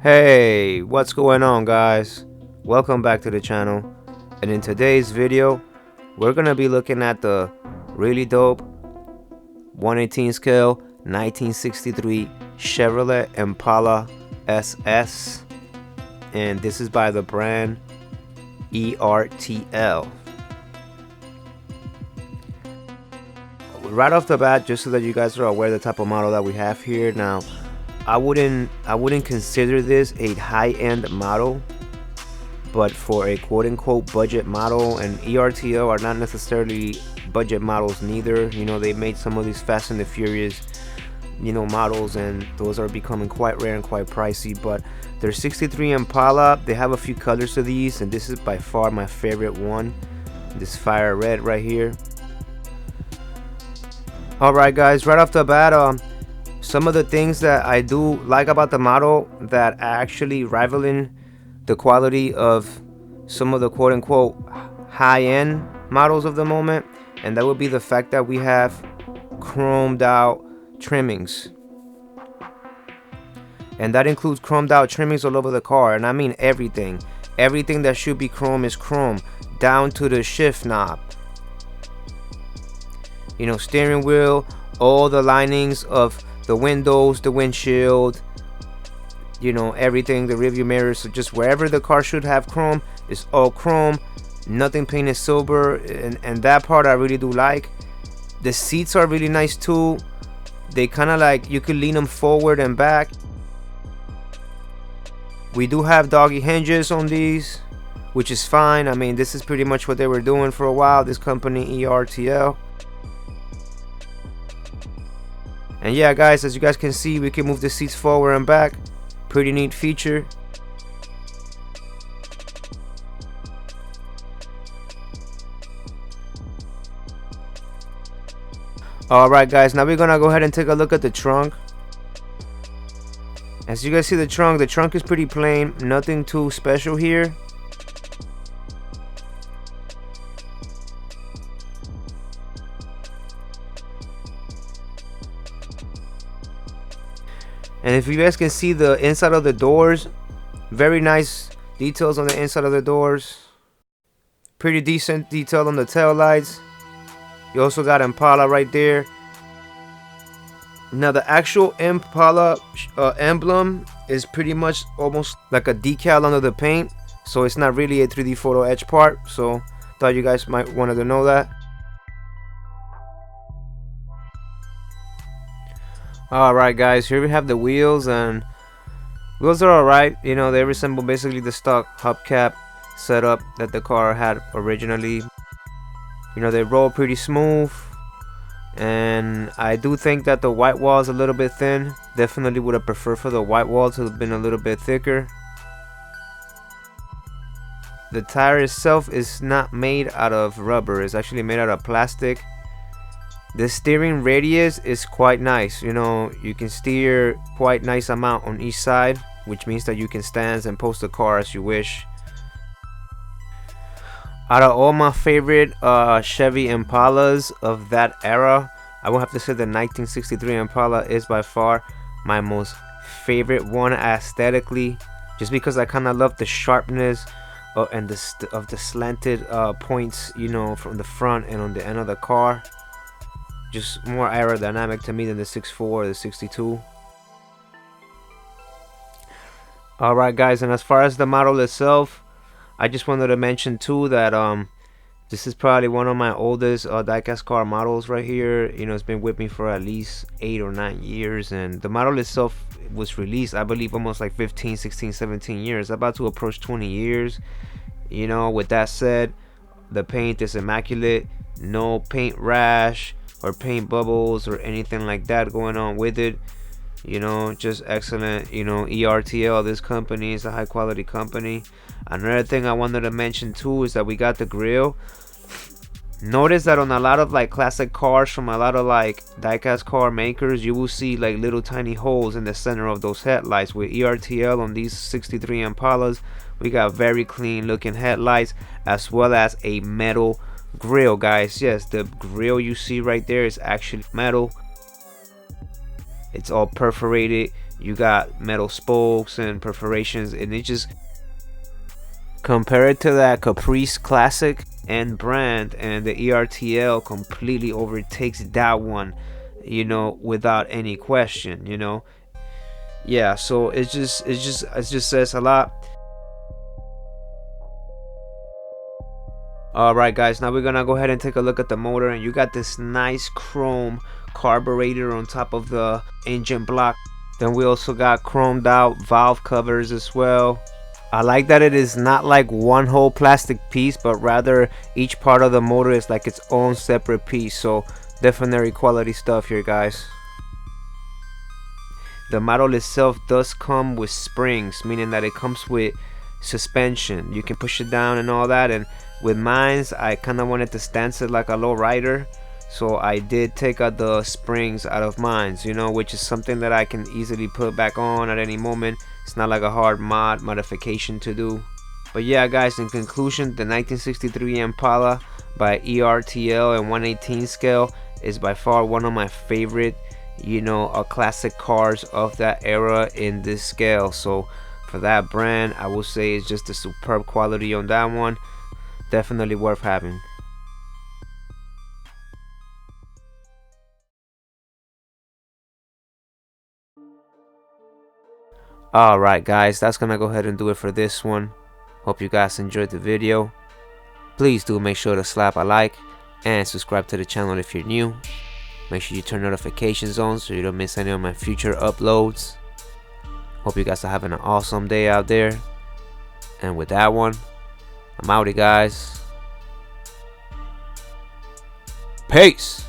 Hey, what's going on, guys? Welcome back to the channel, and in today's video we're gonna be looking at the really dope 1/18 scale 1963 Chevrolet Impala SS, and this is by the brand ERTL. Right off the bat, just so that you guys are aware of the type of model that we have here. Now, I wouldn't consider this a high-end model, but for a quote-unquote budget model, and ERTL are not necessarily budget models neither. You know, they made some of these Fast and the Furious, you know, models, and those are becoming quite rare and quite pricey. But they're 63 Impala. They have a few colors to these, and this is by far my favorite one, this fire red right here. Alright guys, right off the bat, some of the things that I do like about the model that are actually rivaling the quality of some of the quote-unquote high-end models of the moment, and that would be the fact that we have chromed out trimmings. And that includes chromed out trimmings all over the car, and I mean everything. Everything that should be chrome is chrome, down to the shift knob. You know, steering wheel, all the linings of the windows, the windshield, you know, everything, the rearview mirrors. So just wherever the car should have chrome is all chrome, nothing painted silver, and that part I really do like. The seats are really nice too. They kind of like, you could lean them forward and back. We do have doggy hinges on these, which is fine. I mean, this is pretty much what they were doing for a while, this company ERTL. And yeah guys, as you guys can see, we can move the seats forward and back. Pretty neat feature. Alright guys, now we're gonna go ahead and take a look at the trunk. As you guys see, the trunk is pretty plain, nothing too special here. And if you guys can see the inside of the doors, very nice details on the inside of the doors. Pretty decent detail on the tail lights. You also got Impala right there. Now the actual Impala emblem is pretty much almost like a decal under the paint, so it's not really a 3D photo etch part. So thought you guys might wanted to know that. Alright guys, here we have the wheels, and wheels are alright. You know, they resemble basically the stock hubcap setup that the car had originally. You know, they roll pretty smooth, and I do think that the white wall is a little bit thin. Definitely would have preferred for the white wall to have been a little bit thicker. The tire itself is not made out of rubber, it's actually made out of plastic. The steering radius is quite nice. You know, you can steer quite nice amount on each side, which means that you can stand and post the car as you wish. Out of all my favorite Chevy Impalas of that era, I will have to say the 1963 Impala is by far my most favorite one aesthetically, just because I kind of love the sharpness and of the slanted points, you know, from the front and on the end of the car. Just more aerodynamic to me than the 64 or the 62. Alright guys, and as far as the model itself, I just wanted to mention too that this is probably one of my oldest diecast car models right here. You know, it's been with me for at least 8 or 9 years, and the model itself was released, I believe, almost like 15, 16, 17 years, about to approach 20 years. You know, with that said, the paint is immaculate, no paint rash or paint bubbles or anything like that going on with it. You know, just excellent. You know, ERTL, this company is a high quality company. Another thing I wanted to mention too is that we got the grill. Notice that on a lot of like classic cars from a lot of like diecast car makers, you will see like little tiny holes in the center of those headlights. With ERTL on these 63 Impalas, we got very clean looking headlights, as well as a metal grill, guys. Yes, the grill you see right there is actually metal. It's all perforated. You got metal spokes and perforations, and it just, compared to that Caprice Classic and brand, and the ERTL completely overtakes that one, you know, without any question, you know. Yeah, so it just says a lot. Alright guys, now we're gonna go ahead and take a look at the motor, and you got this nice chrome carburetor on top of the engine block. Then we also got chromed out valve covers as well. I like that it is not like one whole plastic piece, but rather each part of the motor is like its own separate piece. So definitely quality stuff here, guys. The model itself does come with springs, meaning that it comes with suspension. You can push it down and all that, and with mines I kind of wanted to stance it like a low rider, so I did take out the springs out of mines, you know, which is something that I can easily put back on at any moment. It's not like a hard modification to do. But yeah guys, in conclusion, the 1963 Impala by ERTL and 1/18 scale is by far one of my favorite, you know, classic cars of that era in this scale. So for that brand, I will say it's just a superb quality on that one. Definitely worth having. Alright guys, that's gonna go ahead and do it for this one. Hope you guys enjoyed the video. Please do make sure to slap a like and subscribe to the channel if you're new. Make sure you turn notifications on so you don't miss any of my future uploads. Hope you guys are having an awesome day out there. And with that one, I'm outie guys. Peace.